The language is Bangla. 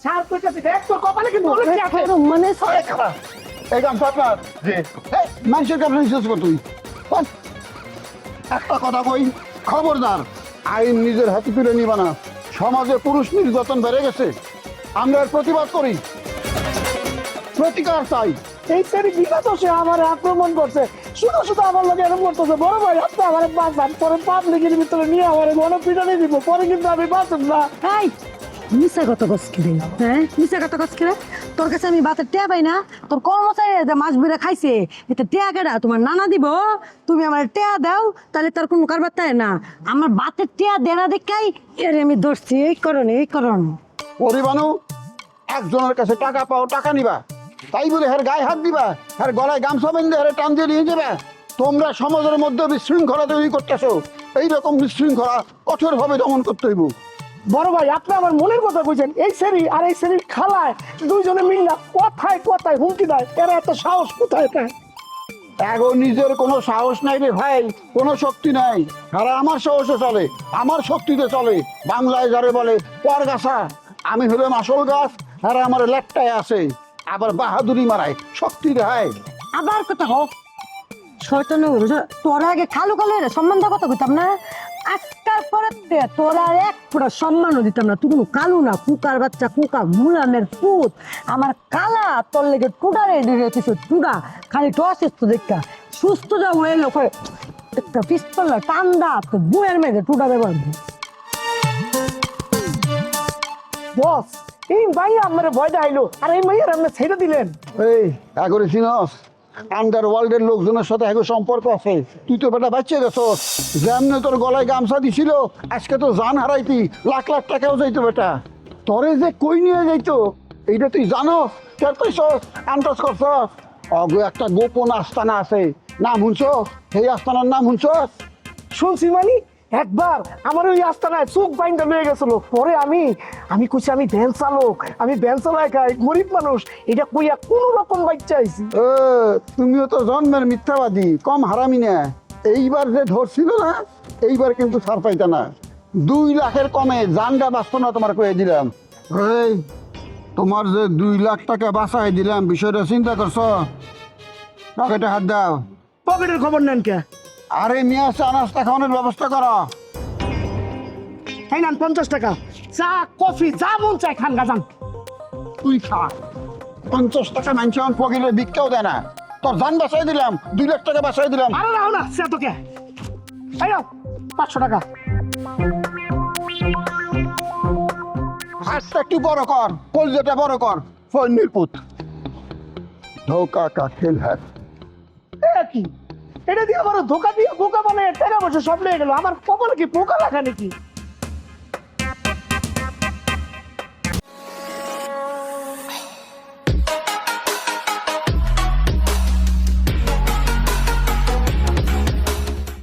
স্যার কইতাছি দেখ তোর কপালে কিন্তু অনেক কি আছে মানে এই খালা এই গামছা আপনার জি এই মানুষের কাছে নিঃশ্বাস কর তুই বল। একটা কথা কই খবরদার আইন নিজের হাতে তুলে নিবা না সমাজে পুরুষ নির্যাতন বেড়ে গেছে আমরা এর প্রতিবাদ করি প্রতিকার চাই এই স্যার বিগত সে আমার আক্রমণ করছে শুধু শুধু আমার লোক এরকম করতেছে বড় ভাই আপনি আমার বাঁচান পরে পাবলিকের ভিতরে নিয়ে আমার গণপিটনে দিব পরে কিন্তু আমি বাঁচব না এই মিশা কত কস কিরে হ্যাঁ মিশা কত কস কিরে তোর কাছে আমি বাতের টেয়া পাই না তোর কর্মচারী যে মাছ বেড়ে খাইছে এটা টেয়া কেডা তোমার নানা দিব তুমি আমার টেয়া দাও তাহলে তার কোনো কারবার তাই না আমার বাতের টেয়া দেনা দেখাই এর আমি ধরছি এই করণ পরিবানু একজনের কাছে টাকা পাও টাকা নিবা তাই বলে হের গায়ে হাত দিবা হের গলায় গামছা বেঁধে হের টান দিয়ে নিয়ে যাবে তোমরা সমাজের মধ্যে বিশৃঙ্খলা তৈরি করতেছো এইরকম বিশৃঙ্খলা কঠোরভাবে দমন করতে হইব বড় ভাই আপনি আমার মনের কথা কইছেন এই শ্রেণী আর এই শ্রেণীর খালায় দুইজনে মিললা কথায় কথায় হুমকি দেয় এরা এত সাহস কোথায় পায় এখন নিজের কোনো সাহস নাই রে ভাই কোনো শক্তি নাই আর আমার সাহসে চলে আমার শক্তিতে চলে বাংলায় যারে বলে পরগাছা আমি হলাম আসল গাছ আর আমার লেপটায় আছে আবার বাহাদুরি মারায় শক্তি দেখায় আবার কথা হোক শয়তান তোরা আগে কালো কালো এর সম্বন্ধ কথা কইতাম না আজকাল পরে তোরা এক পুরো সম্মানও দিতাম না তুই কোনো কালু না কুকার বাচ্চা কুকা গুলামের পুত আমার কালা তোর লেগে টুডারে কিছু টুডা খালি টসেস তো দেখা সুস্থ যাও এ লোক একটা পিস্তল টান্দা তো বুয়ের মেঘে টুডা ব্যবহার বস এই ভাই আমার ভয় দেখাইলো আর এই মাইয়ার আপনি ছেড়ে দিলেন এই এগরে চিনস আন্ডার ওয়ার্ল্ডের লোকজনের সাথে এখন সম্পর্ক আছে তুই তো বেটা বাচ্চা গেছস যেমনি তোর গলায় গামছা দিছিল আজকে তো জান হারাইতি লাখ লাখ টাকাও যাইতো বেটা তোরে যে কই নিয়ে যাইতো এইটা তুই জানস কেন কইছস আন্দাজ করছস অগো একটা গোপন আস্তানা আছে নাম শুনছস সেই আস্তানার নাম শুনছস শুনছি মানে একবার আমার ওই আস্তানায় চোখ বাইন্দা লয়ে গেছিল পরে আমি কইছি আমি ভ্যান চালক আমি ভ্যান চালাই খাই গরিব মানুষ এটা কইয়া কোন রকম বাচ্চা আইছি তুমিও তো জন্মের মিথ্যাবাদী কম হারামি না এইবার যে ধরছিল না এইবার কিন্তু ছাড় পাইতা না 2 লাখের কমে জানটা বাঁচত না তোমার কয়ে দিলাম এই তোমার যে 2 লাখ টাকা বাঁচাই দিলাম বিষয়টা চিন্তা করছো পকেটে হাত দাও পকেটের খবর নেন কে আরে মিয়া চা নাস্তা খাওয়ানোর ব্যবস্থা করো এই নেন 50 টাকা চা কফি যা মন চাই খান গাজান তুই খা 50 টাকা মানছে আমার পকেটে ভিক্ষাও দেয় না তোর জান বাঁচাই দিলাম 2 লাখ টাকা বাঁচাই দিলাম আরে রাও না সে তোকে এই নাও 500 টাকা হাতটা একটু বড় কর কলজেটা বড় কর ফোনের পুত ধোকা কা খেল হ্যাঁ কি এটা দিয়ে আমার ধোকা দিয়ে বোকা বানায় টাকা পয়সা সব লেগে গেল আমার কপালে কি পোকা লাগা নাকি